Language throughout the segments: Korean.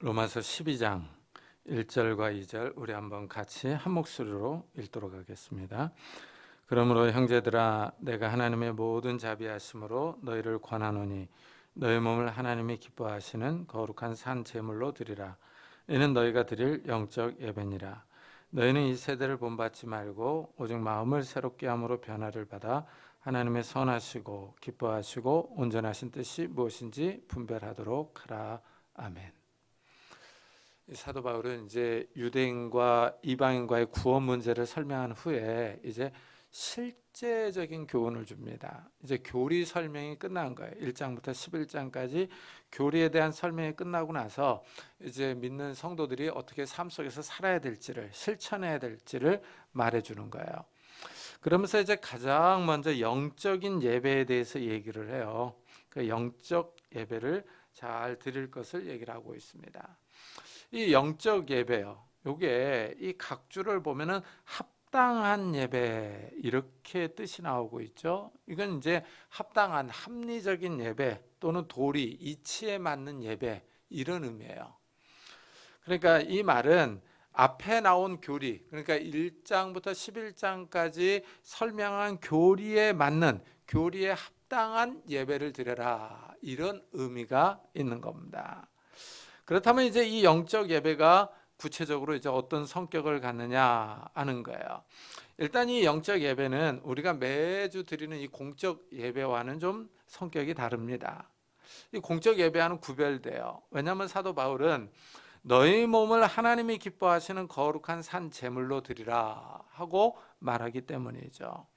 로마서 12장 1절과 2절 우리 한번 같이 한 목소리로 읽도록 하겠습니다. 그러므로 형제들아 내가 하나님의 모든 자비하심으로 너희를 권하노니 너희 몸을 하나님이 기뻐하시는 거룩한 산 제물로 드리라. 이는 너희가 드릴 영적 예배니라. 너희는 이 세대를 본받지 말고 오직 마음을 새롭게 함으로 변화를 받아 하나님의 선하시고 기뻐하시고 온전하신 뜻이 무엇인지 분별하도록 하라. 아멘. 사도 바울은 이제 유대인과 이방인과의 구원 문제를 설명한 후에 이제 실제적인 교훈을 줍니다. 이제 교리 설명이 끝난 거예요. 1장부터 11장까지 교리에 대한 설명이 끝나고 나서 이제 믿는 성도들이 어떻게 삶 속에서 살아야 될지를 실천해야 될지를 말해주는 거예요. 그러면서 이제 가장 먼저 영적인 예배에 대해서 얘기를 해요. 그 영적 예배를 잘 드릴 것을 얘기를 하고 있습니다. 이 영적 예배요. 요게 이 각주를 보면은 합당한 예배 이렇게 뜻이 나오고 있죠. 이건 이제 합당한 합리적인 예배 또는 도리 이치에 맞는 예배 이런 의미예요. 그러니까 이 말은 앞에 나온 교리, 그러니까 1장부터 11장까지 설명한 교리에 맞는 교리에 합당한 예배를 드려라 이런 의미가 있는 겁니다. 그렇다면 이제 이 영적 예배가 구체적으로 이제 어떤 성격을 갖느냐 하는 거예요. 일단 이 영적 예배는 우리가 매주 드리는 이 공적 예배와는 좀 성격이 다릅니다. 이 공적 예배와는 구별돼요. 왜냐하면 사도 바울은 너희 몸을 하나님이 기뻐하시는 거룩한 산 제물로 드리라 하고 말하기 때문이죠.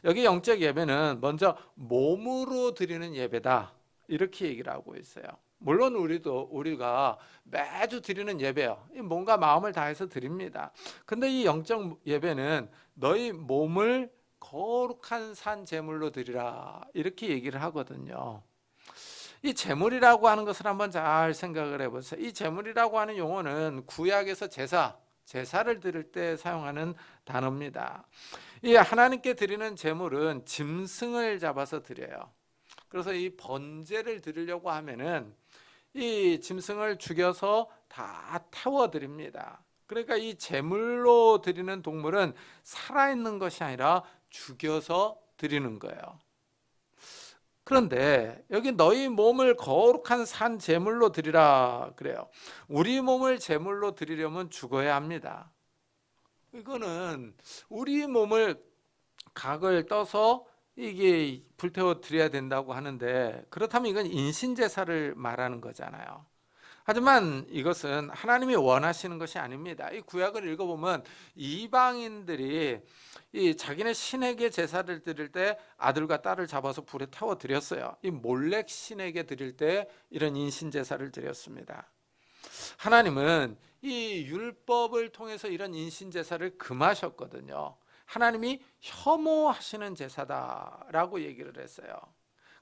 여기 영적 예배는 먼저 몸으로 드리는 예배다 이렇게 얘기를 하고 있어요. 물론 우리가 매주 드리는 예배요. 뭔가 마음을 다해서 드립니다. 근데 이 영적 예배는 너희 몸을 거룩한 산 제물로 드리라 이렇게 얘기를 하거든요. 이 제물이라고 하는 것을 한번 잘 생각을 해보세요. 이 제물이라고 하는 용어는 구약에서 제사를 드릴 때 사용하는 단어입니다. 이 하나님께 드리는 제물은 짐승을 잡아서 드려요. 그래서 이 번제를 드리려고 하면은 이 짐승을 죽여서 다 태워 드립니다. 그러니까 이 제물로 드리는 동물은 살아있는 것이 아니라 죽여서 드리는 거예요. 그런데 여기 너희 몸을 거룩한 산 제물로 드리라 그래요. 우리 몸을 제물로 드리려면 죽어야 합니다. 이거는 우리 몸을 각을 떠서 이게 불태워 드려야 된다고 하는데 그렇다면 이건 인신제사를 말하는 거잖아요. 하지만 이것은 하나님이 원하시는 것이 아닙니다. 이 구약을 읽어보면 이방인들이 이 자기네 신에게 제사를 드릴 때 아들과 딸을 잡아서 불에 태워 드렸어요. 이 몰렉 신에게 드릴 때 이런 인신 제사를 드렸습니다. 하나님은 이 율법을 통해서 이런 인신 제사를 금하셨거든요. 하나님이 혐오하시는 제사다라고 얘기를 했어요.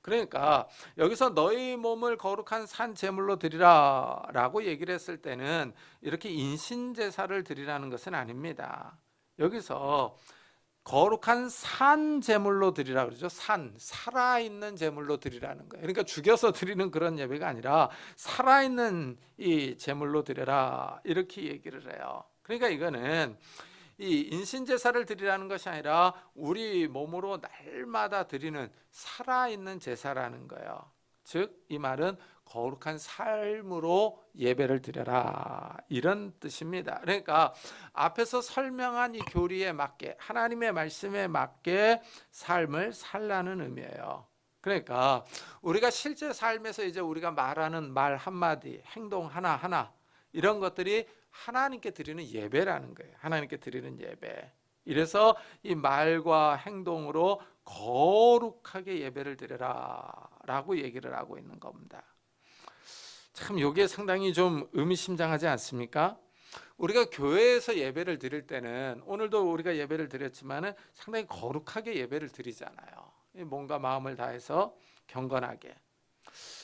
그러니까 여기서 너희 몸을 거룩한 산 제물로 드리라라고 얘기를 했을 때는 이렇게 인신제사를 드리라는 것은 아닙니다. 여기서 거룩한 산 제물로 드리라 그러죠. 살아있는 제물로 드리라는 거예요. 그러니까 죽여서 드리는 그런 예배가 아니라 살아있는 이 제물로 드려라 이렇게 얘기를 해요. 그러니까 이거는 이 인신제사를 드리라는 것이 아니라 우리 몸으로 날마다 드리는 살아있는 제사라는 거예요. 즉 이 말은 거룩한 삶으로 예배를 드려라 이런 뜻입니다. 그러니까 앞에서 설명한 이 교리에 맞게 하나님의 말씀에 맞게 삶을 살라는 의미예요. 그러니까 우리가 실제 삶에서 이제 우리가 말하는 말 한마디, 행동 하나하나 이런 것들이 하나님께 드리는 예배라는 거예요. 하나님께 드리는 예배. 이래서 이 말과 행동으로 거룩하게 예배를 드려라 라고 얘기를 하고 있는 겁니다. 참 이게 상당히 좀 의미심장하지 않습니까? 우리가 교회에서 예배를 드릴 때는 오늘도 우리가 예배를 드렸지만은 상당히 거룩하게 예배를 드리잖아요. 뭔가 마음을 다해서 경건하게.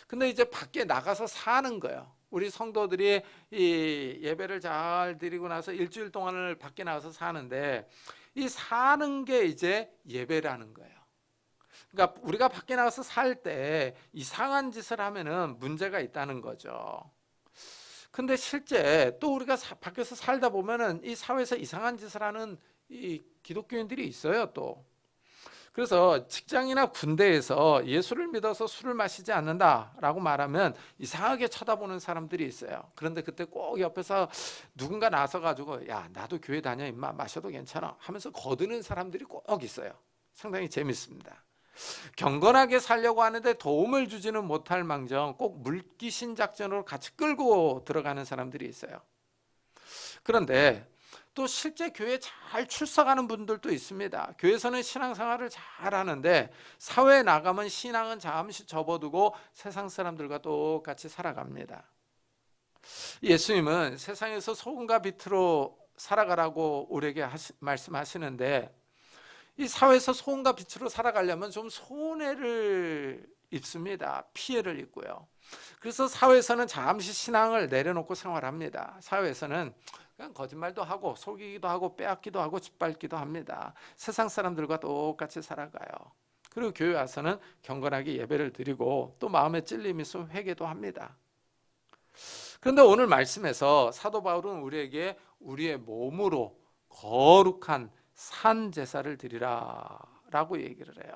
근데 이제 밖에 나가서 사는 거예요. 우리 성도들이 이 예배를 잘 드리고 나서 일주일 동안을 밖에 나가서 사는데 이 사는 게 이제 예배라는 거예요. 그러니까 우리가 밖에 나가서 살 때 이상한 짓을 하면은 문제가 있다는 거죠. 근데 실제 또 우리가 밖에서 살다 보면은 이 사회에서 이상한 짓을 하는 이 기독교인들이 있어요, 또. 그래서 직장이나 군대에서 예수를 믿어서 술을 마시지 않는다라고 말하면 이상하게 쳐다보는 사람들이 있어요. 그런데 그때 꼭 옆에서 누군가 나서 가지고 야, 나도 교회 다녀 임마, 마셔도 괜찮아 하면서 거드는 사람들이 꼭 있어요. 상당히 재밌습니다. 경건하게 살려고 하는데 도움을 주지는 못할 망정 꼭 물귀신 작전으로 같이 끌고 들어가는 사람들이 있어요. 그런데 또 실제 교회에 잘 출석하는 분들도 있습니다. 교회에서는 신앙생활을 잘 하는데 사회에 나가면 신앙은 잠시 접어두고 세상 사람들과 똑같이 살아갑니다. 예수님은 세상에서 소금과 빛으로 살아가라고 우리에게 말씀하시는데 이 사회에서 소금과 빛으로 살아가려면 좀 손해를 입습니다. 피해를 입고요. 그래서 사회에서는 잠시 신앙을 내려놓고 생활합니다. 사회에서는 그냥 거짓말도 하고 속이기도 하고 빼앗기도 하고 짓밟기도 합니다. 세상 사람들과 똑같이 살아가요. 그리고 교회 와서는 경건하게 예배를 드리고 또 마음에 찔림이 있으면 회개도 합니다. 그런데 오늘 말씀에서 사도 바울은 우리에게 우리의 몸으로 거룩한 산 제사를 드리라 라고 얘기를 해요.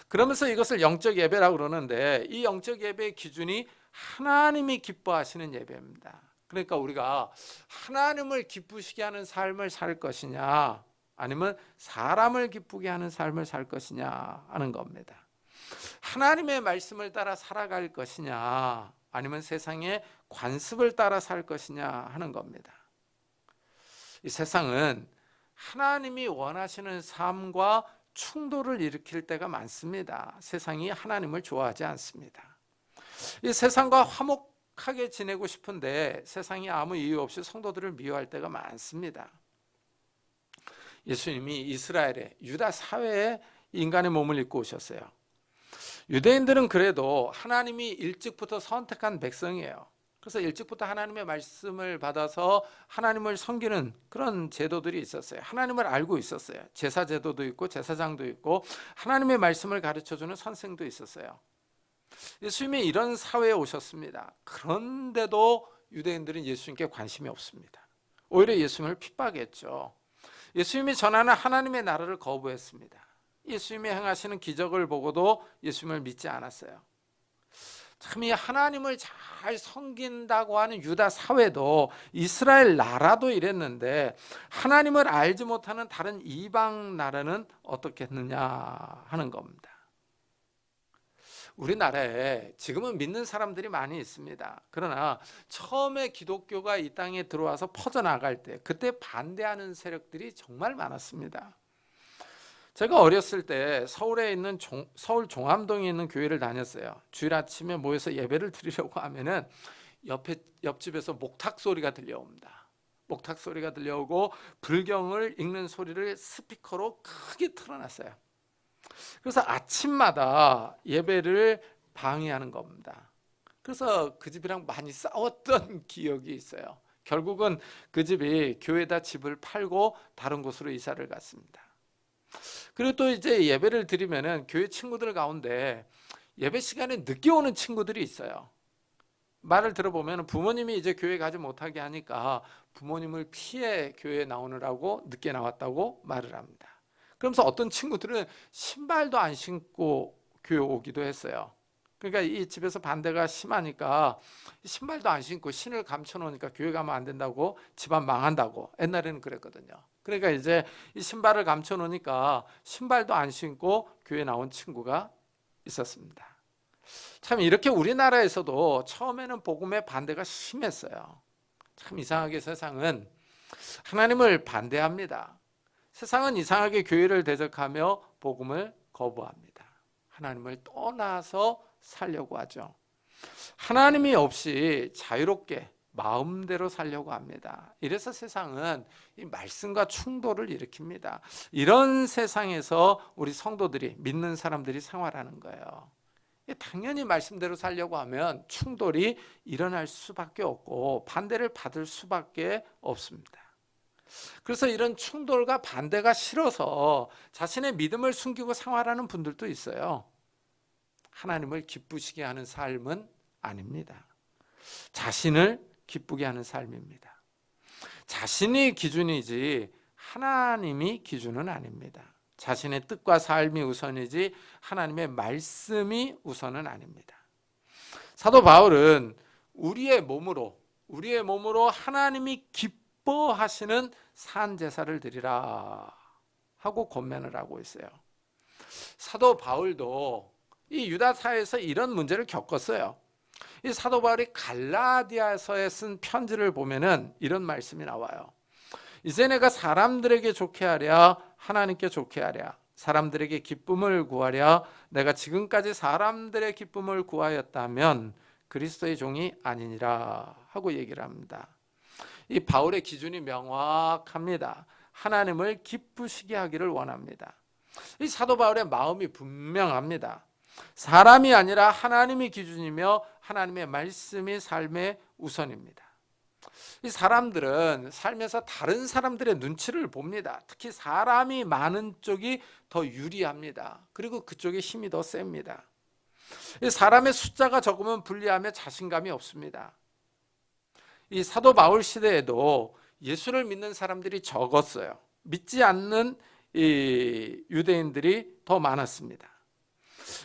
그러면서 이것을 영적 예배라고 그러는데 이 영적 예배의 기준이 하나님이 기뻐하시는 예배입니다. 그러니까 우리가 하나님을 기쁘시게 하는 삶을 살 것이냐 아니면 사람을 기쁘게 하는 삶을 살 것이냐 하는 겁니다. 하나님의 말씀을 따라 살아갈 것이냐 아니면 세상의 관습을 따라 살 것이냐 하는 겁니다. 이 세상은 하나님이 원하시는 삶과 충돌을 일으킬 때가 많습니다. 세상이 하나님을 좋아하지 않습니다. 이 세상과 화목하게 지내고 싶은데 세상이 아무 이유 없이 성도들을 미워할 때가 많습니다. 예수님이 이스라엘의 유다 사회에 인간의 몸을 입고 오셨어요. 유대인들은 그래도 하나님이 일찍부터 선택한 백성이에요. 그래서 일찍부터 하나님의 말씀을 받아서 하나님을 섬기는 그런 제도들이 있었어요. 하나님을 알고 있었어요. 제사 제도도 있고 제사장도 있고 하나님의 말씀을 가르쳐주는 선생도 있었어요. 예수님이 이런 사회에 오셨습니다. 그런데도 유대인들은 예수님께 관심이 없습니다. 오히려 예수님을 핍박했죠. 예수님이 전하는 하나님의 나라를 거부했습니다. 예수님이 행하시는 기적을 보고도 예수님을 믿지 않았어요. 참 이 하나님을 잘 섬긴다고 하는 유다 사회도 이스라엘 나라도 이랬는데 하나님을 알지 못하는 다른 이방 나라는 어떻게 했느냐 하는 겁니다. 우리나라에 지금은 믿는 사람들이 많이 있습니다. 그러나 처음에 기독교가 이 땅에 들어와서 퍼져나갈 때 그때 반대하는 세력들이 정말 많았습니다. 제가 어렸을 때 서울에 있는 서울 종암동에 있는 교회를 다녔어요. 주일 아침에 모여서 예배를 드리려고 하면은 옆집에서 목탁 소리가 들려옵니다. 목탁 소리가 들려오고 불경을 읽는 소리를 스피커로 크게 틀어놨어요. 그래서 아침마다 예배를 방해하는 겁니다. 그래서 그 집이랑 많이 싸웠던 기억이 있어요. 결국은 그 집이 교회에다 집을 팔고 다른 곳으로 이사를 갔습니다. 그리고 또 이제 예배를 드리면은 교회 친구들 가운데 예배 시간에 늦게 오는 친구들이 있어요. 말을 들어보면 부모님이 이제 교회 가지 못하게 하니까 부모님을 피해 교회에 나오느라고 늦게 나왔다고 말을 합니다. 그러면서 어떤 친구들은 신발도 안 신고 교회 오기도 했어요. 그러니까 이 집에서 반대가 심하니까 신발도 안 신고 신을 감춰놓으니까 교회 가면 안 된다고 집안 망한다고 옛날에는 그랬거든요. 그러니까 이제 이 신발을 감춰놓으니까 신발도 안 신고 교회 나온 친구가 있었습니다. 참 이렇게 우리나라에서도 처음에는 복음에 반대가 심했어요. 참 이상하게 세상은 하나님을 반대합니다. 세상은 이상하게 교회를 대적하며 복음을 거부합니다. 하나님을 떠나서 살려고 하죠. 하나님이 없이 자유롭게 마음대로 살려고 합니다. 이래서 세상은 이 말씀과 충돌을 일으킵니다. 이런 세상에서 우리 성도들이 믿는 사람들이 생활하는 거예요. 당연히 말씀대로 살려고 하면 충돌이 일어날 수밖에 없고 반대를 받을 수밖에 없습니다. 그래서 이런 충돌과 반대가 싫어서 자신의 믿음을 숨기고 생활하는 분들도 있어요. 하나님을 기쁘시게 하는 삶은 아닙니다. 자신을 기쁘게 하는 삶입니다. 자신이 기준이지 하나님이 기준은 아닙니다. 자신의 뜻과 삶이 우선이지 하나님의 말씀이 우선은 아닙니다. 사도 바울은 우리의 몸으로 하나님이 기뻐하시는 산 제사를 드리라 하고 권면을 하고 있어요. 사도 바울도 이 유다 사회에서 이런 문제를 겪었어요. 이 사도 바울이 갈라디아서에 쓴 편지를 보면은 이런 말씀이 나와요. 이제 내가 사람들에게 좋게 하랴 하나님께 좋게 하랴 사람들에게 기쁨을 구하랴 내가 지금까지 사람들의 기쁨을 구하였다면 그리스도의 종이 아니니라 하고 얘기를 합니다. 이 바울의 기준이 명확합니다. 하나님을 기쁘시게 하기를 원합니다. 이 사도 바울의 마음이 분명합니다. 사람이 아니라 하나님이 기준이며 하나님의 말씀이 삶의 우선입니다. 이 사람들은 삶에서 다른 사람들의 눈치를 봅니다. 특히 사람이 많은 쪽이 더 유리합니다. 그리고 그쪽에 힘이 더 셉니다. 이 사람의 숫자가 적으면 불리하며 자신감이 없습니다. 이 사도 바울 시대에도 예수를 믿는 사람들이 적었어요. 믿지 않는 이 유대인들이 더 많았습니다.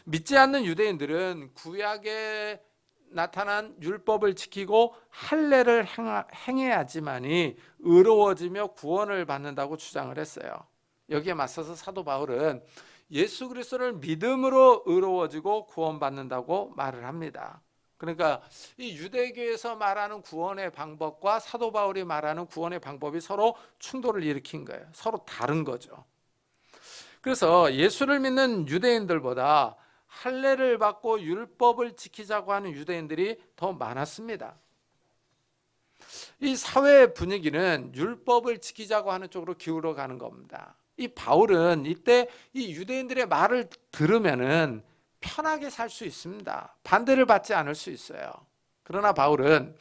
믿지 않는 유대인들은 구약에 나타난 율법을 지키고 할례를 행해야지만이 의로워지며 구원을 받는다고 주장을 했어요. 여기에 맞서서 사도 바울은 예수 그리스도를 믿음으로 의로워지고 구원받는다고 말을 합니다. 그러니까 이 유대교에서 말하는 구원의 방법과 사도 바울이 말하는 구원의 방법이 서로 충돌을 일으킨 거예요. 서로 다른 거죠. 그래서 예수를 믿는 유대인들보다 할례를 받고 율법을 지키자고 하는 유대인들이 더 많았습니다. 이 사회의 분위기는 율법을 지키자고 하는 쪽으로 기울어 가는 겁니다. 이 바울은 이때 이 유대인들의 말을 들으면은 편하게 살 수 있습니다. 반대를 받지 않을 수 있어요. 그러나 바울은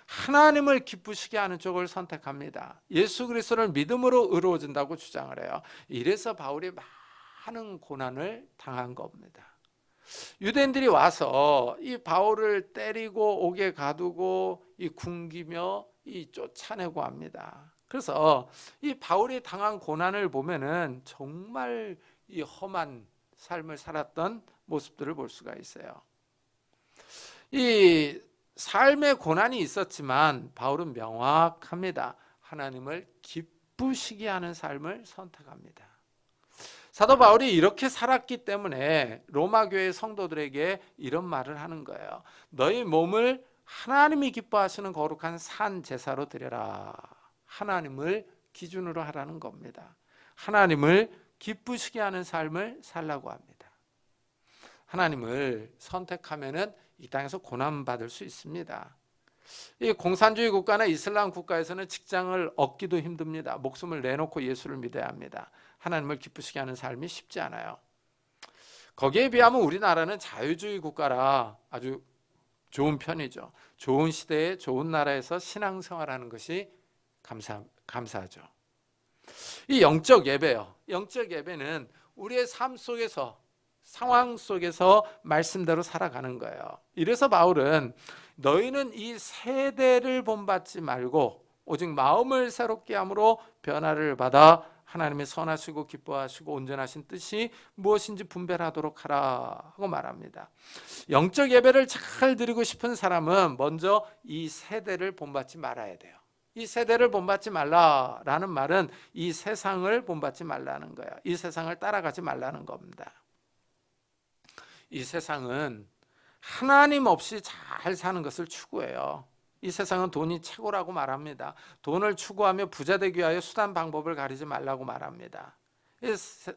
하나님을 기쁘시게 하는 쪽을 선택합니다. 예수 그리스도를 믿음으로 의로워진다고 주장을 해요. 이래서 바울이 많은 고난을 당한 겁니다. 유대인들이 와서 이 바울을 때리고 옥에 가두고 이 굶기며 이 쫓아내고 합니다. 그래서 이 바울이 당한 고난을 보면은 정말 이 험한 삶을 살았던 모습들을 볼 수가 있어요. 이 삶의 고난이 있었지만 바울은 명확합니다. 하나님을 기쁘시게 하는 삶을 선택합니다. 사도 바울이 이렇게 살았기 때문에 로마 교회 성도들에게 이런 말을 하는 거예요. 너희 몸을 하나님이 기뻐하시는 거룩한 산 제사로 드려라. 하나님을 기준으로 하라는 겁니다. 하나님을 기쁘시게 하는 삶을 살라고 합니다. 하나님을 선택하면은 이 땅에서 고난받을 수 있습니다. 이 공산주의 국가나 이슬람 국가에서는 직장을 얻기도 힘듭니다. 목숨을 내놓고 예수를 믿어야 합니다. 하나님을 기쁘시게 하는 삶이 쉽지 않아요. 거기에 비하면 우리나라는 자유주의 국가라 아주 좋은 편이죠. 좋은 시대에 좋은 나라에서 신앙생활하는 것이 감사하죠. 이 영적 예배요. 영적 예배는 우리의 삶 속에서 상황 속에서 말씀대로 살아가는 거예요. 이래서 바울은 너희는 이 세대를 본받지 말고 오직 마음을 새롭게 함으로 변화를 받아 하나님의 선하시고 기뻐하시고 온전하신 뜻이 무엇인지 분별하도록 하라 하고 말합니다. 영적 예배를 잘 드리고 싶은 사람은 먼저 이 세대를 본받지 말아야 돼요. 이 세대를 본받지 말라라는 말은 이 세상을 본받지 말라는 거예요. 이 세상을 따라가지 말라는 겁니다. 이 세상은 하나님 없이 잘 사는 것을 추구해요. 이 세상은 돈이 최고라고 말합니다. 돈을 추구하며 부자 되기 위하여 수단 방법을 가리지 말라고 말합니다.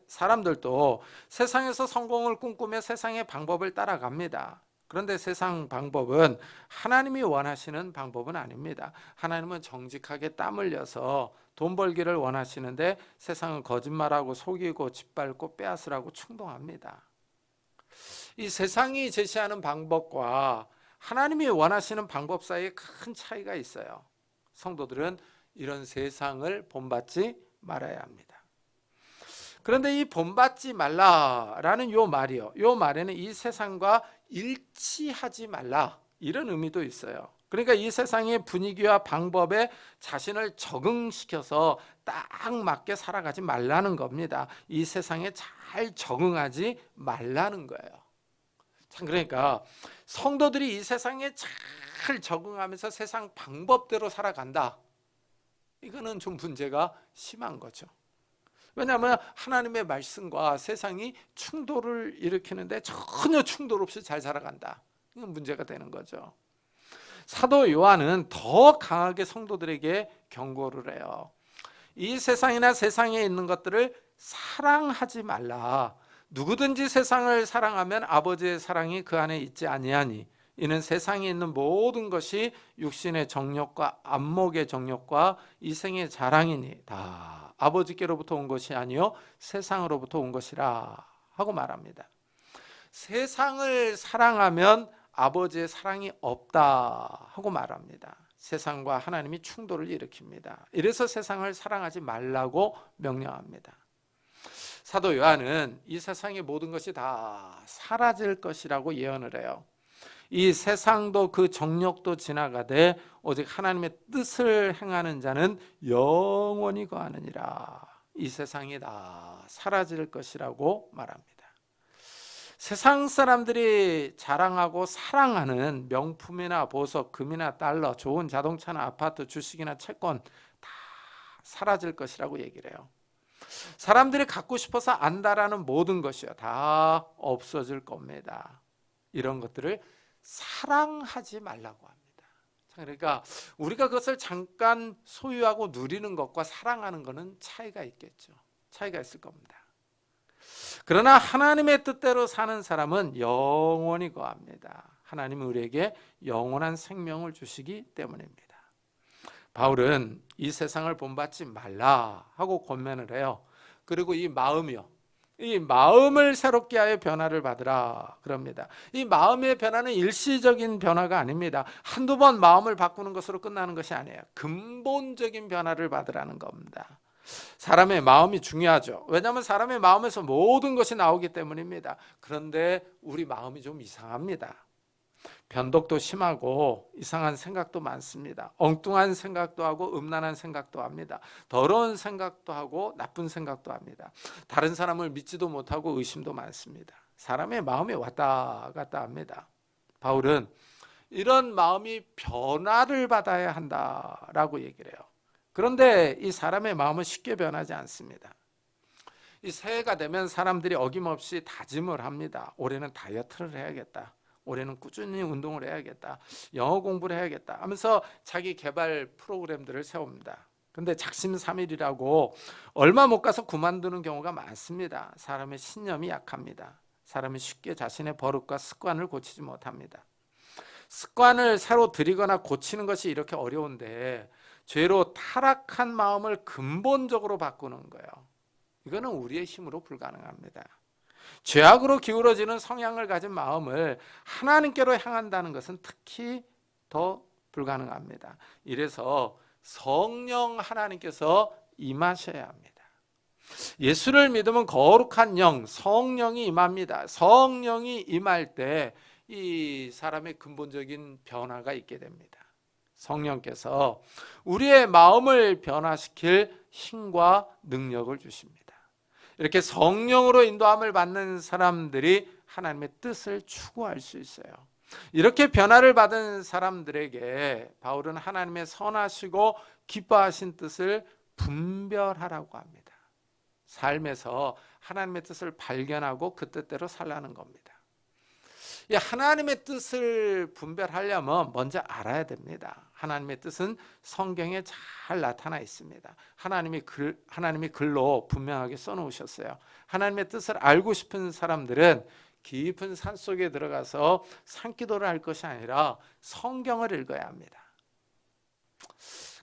사람들도 세상에서 성공을 꿈꾸며 세상의 방법을 따라갑니다. 그런데 세상 방법은 하나님이 원하시는 방법은 아닙니다. 하나님은 정직하게 땀 흘려서 돈 벌기를 원하시는데 세상은 거짓말하고 속이고 짓밟고 빼앗으라고 충동합니다. 이 세상이 제시하는 방법과 하나님이 원하시는 방법 사이에 큰 차이가 있어요. 성도들은 이런 세상을 본받지 말아야 합니다. 그런데 이 본받지 말라라는 요 말이요. 요 말에는 이 세상과 일치하지 말라 이런 의미도 있어요. 그러니까 이 세상의 분위기와 방법에 자신을 적응시켜서 딱 맞게 살아가지 말라는 겁니다. 이 세상에 잘 적응하지 말라는 거예요. 참, 그러니까 성도들이 이 세상에 잘 적응하면서 세상 방법대로 살아간다. 이거는 좀 문제가 심한 거죠. 왜냐하면 하나님의 말씀과 세상이 충돌을 일으키는데 전혀 충돌 없이 잘 살아간다. 이건 문제가 되는 거죠. 사도 요한은 더 강하게 성도들에게 경고를 해요. 이 세상이나 세상에 있는 것들을 사랑하지 말라. 누구든지 세상을 사랑하면 아버지의 사랑이 그 안에 있지 아니하니 이는 세상에 있는 모든 것이 육신의 정욕과 안목의 정욕과 이생의 자랑이니 다 아버지께로부터 온 것이 아니요 세상으로부터 온 것이라 하고 말합니다. 세상을 사랑하면 아버지의 사랑이 없다 하고 말합니다. 세상과 하나님이 충돌을 일으킵니다. 이래서 세상을 사랑하지 말라고 명령합니다. 사도 요한은 이 세상의 모든 것이 다 사라질 것이라고 예언을 해요. 이 세상도 그 정욕도 지나가되 오직 하나님의 뜻을 행하는 자는 영원히 거하느니라. 이 세상이 다 사라질 것이라고 말합니다. 세상 사람들이 자랑하고 사랑하는 명품이나 보석, 금이나 달러, 좋은 자동차나 아파트, 주식이나 채권 다 사라질 것이라고 얘기를 해요. 사람들이 갖고 싶어서 안다라는 모든 것이요 다 없어질 겁니다. 이런 것들을 사랑하지 말라고 합니다. 그러니까 우리가 그것을 잠깐 소유하고 누리는 것과 사랑하는 것은 차이가 있겠죠. 차이가 있을 겁니다. 그러나 하나님의 뜻대로 사는 사람은 영원히 거합니다. 하나님은 우리에게 영원한 생명을 주시기 때문입니다. 바울은 이 세상을 본받지 말라 하고 권면을 해요. 그리고 이 마음이요, 이 마음을 새롭게 하여 변화를 받으라 그럽니다. 이 마음의 변화는 일시적인 변화가 아닙니다. 한두 번 마음을 바꾸는 것으로 끝나는 것이 아니에요. 근본적인 변화를 받으라는 겁니다. 사람의 마음이 중요하죠. 왜냐하면 사람의 마음에서 모든 것이 나오기 때문입니다. 그런데 우리 마음이 좀 이상합니다. 변덕도 심하고 이상한 생각도 많습니다. 엉뚱한 생각도 하고 음란한 생각도 합니다. 더러운 생각도 하고 나쁜 생각도 합니다. 다른 사람을 믿지도 못하고 의심도 많습니다. 사람의 마음이 왔다 갔다 합니다. 바울은 이런 마음이 변화를 받아야 한다라고 얘기를 해요. 그런데 이 사람의 마음은 쉽게 변하지 않습니다. 이 새해가 되면 사람들이 어김없이 다짐을 합니다. 올해는 다이어트를 해야겠다. 올해는 꾸준히 운동을 해야겠다. 영어 공부를 해야겠다 하면서 자기 개발 프로그램들을 세웁니다. 그런데 작심삼일이라고 얼마 못 가서 그만두는 경우가 많습니다. 사람의 신념이 약합니다. 사람이 쉽게 자신의 버릇과 습관을 고치지 못합니다. 습관을 새로 들이거나 고치는 것이 이렇게 어려운데 죄로 타락한 마음을 근본적으로 바꾸는 거예요. 이거는 우리의 힘으로 불가능합니다. 죄악으로 기울어지는 성향을 가진 마음을 하나님께로 향한다는 것은 특히 더 불가능합니다. 이래서 성령 하나님께서 임하셔야 합니다. 예수를 믿으면 거룩한 영, 성령이 임합니다. 성령이 임할 때 이 사람의 근본적인 변화가 있게 됩니다. 성령께서 우리의 마음을 변화시킬 힘과 능력을 주십니다. 이렇게 성령으로 인도함을 받는 사람들이 하나님의 뜻을 추구할 수 있어요. 이렇게 변화를 받은 사람들에게 바울은 하나님의 선하시고 기뻐하신 뜻을 분별하라고 합니다. 삶에서 하나님의 뜻을 발견하고 그 뜻대로 살라는 겁니다. 이 하나님의 뜻을 분별하려면 먼저 알아야 됩니다. 하나님의 뜻은 성경에 잘 나타나 있습니다. 하나님이 글로 분명하게 써놓으셨어요. 하나님의 뜻을 알고 싶은 사람들은 깊은 산 속에 들어가서 산기도를 할 것이 아니라 성경을 읽어야 합니다.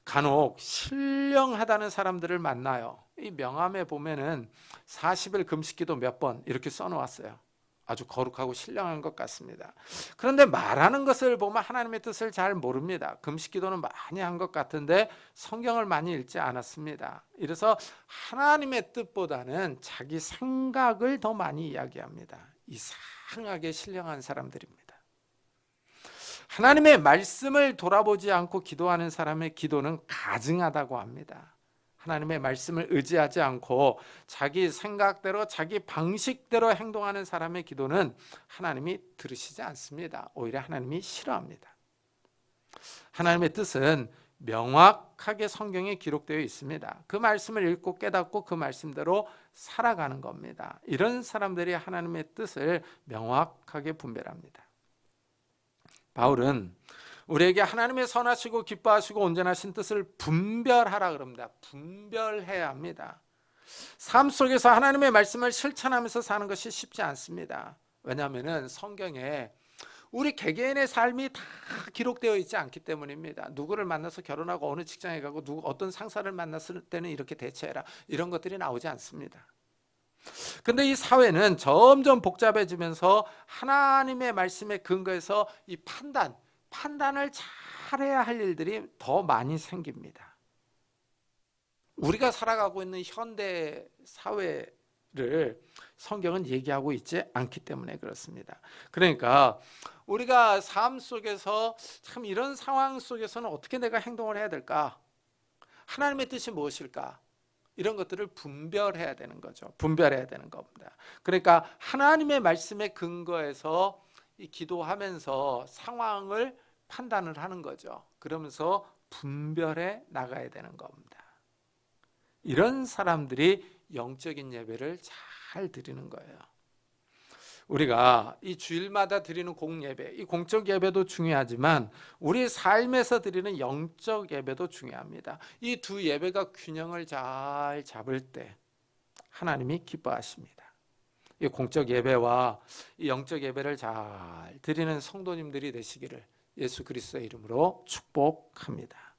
간혹 신령하다는 사람들을 만나요. 이 명함에 보면은 40일 금식기도 몇 번 이렇게 써놓았어요. 아주 거룩하고 신령한 것 같습니다. 그런데 말하는 것을 보면 하나님의 뜻을 잘 모릅니다. 금식기도는 많이 한 것 같은데 성경을 많이 읽지 않았습니다. 이래서 하나님의 뜻보다는 자기 생각을 더 많이 이야기합니다. 이상하게 신령한 사람들입니다. 하나님의 말씀을 돌아보지 않고 기도하는 사람의 기도는 가증하다고 합니다. 하나님의 말씀을 의지하지 않고 자기 생각대로 자기 방식대로 행동하는 사람의 기도는 하나님이 들으시지 않습니다. 오히려 하나님이 싫어합니다. 하나님의 뜻은 명확하게 성경에 기록되어 있습니다. 그 말씀을 읽고 깨닫고 그 말씀대로 살아가는 겁니다. 이런 사람들이 하나님의 뜻을 명확하게 분별합니다. 바울은 우리에게 하나님의 선하시고 기뻐하시고 온전하신 뜻을 분별하라 그럽니다. 분별해야 합니다. 삶 속에서 하나님의 말씀을 실천하면서 사는 것이 쉽지 않습니다. 왜냐하면 성경에 우리 개개인의 삶이 다 기록되어 있지 않기 때문입니다. 누구를 만나서 결혼하고 어느 직장에 가고 어떤 상사를 만났을 때는 이렇게 대처해라, 이런 것들이 나오지 않습니다. 근데 이 사회는 점점 복잡해지면서 하나님의 말씀에 근거해서 이 판단을 잘해야 할 일들이 더 많이 생깁니다. 우리가 살아가고 있는 현대 사회를 성경은 얘기하고 있지 않기 때문에 그렇습니다. 그러니까 우리가 삶 속에서 참 이런 상황 속에서는 어떻게 내가 행동을 해야 될까? 하나님의 뜻이 무엇일까? 이런 것들을 분별해야 되는 거죠. 분별해야 되는 겁니다. 그러니까 하나님의 말씀에 근거해서 이 기도하면서 상황을 판단을 하는 거죠. 그러면서 분별해 나가야 되는 겁니다. 이런 사람들이 영적인 예배를 잘 드리는 거예요. 우리가 이 주일마다 드리는 공예배, 이 공적 예배도 중요하지만 우리 삶에서 드리는 영적 예배도 중요합니다. 이 두 예배가 균형을 잘 잡을 때 하나님이 기뻐하십니다. 이 공적 예배와 이 영적 예배를 잘 드리는 성도님들이 되시기를 예수 그리스도의 이름으로 축복합니다.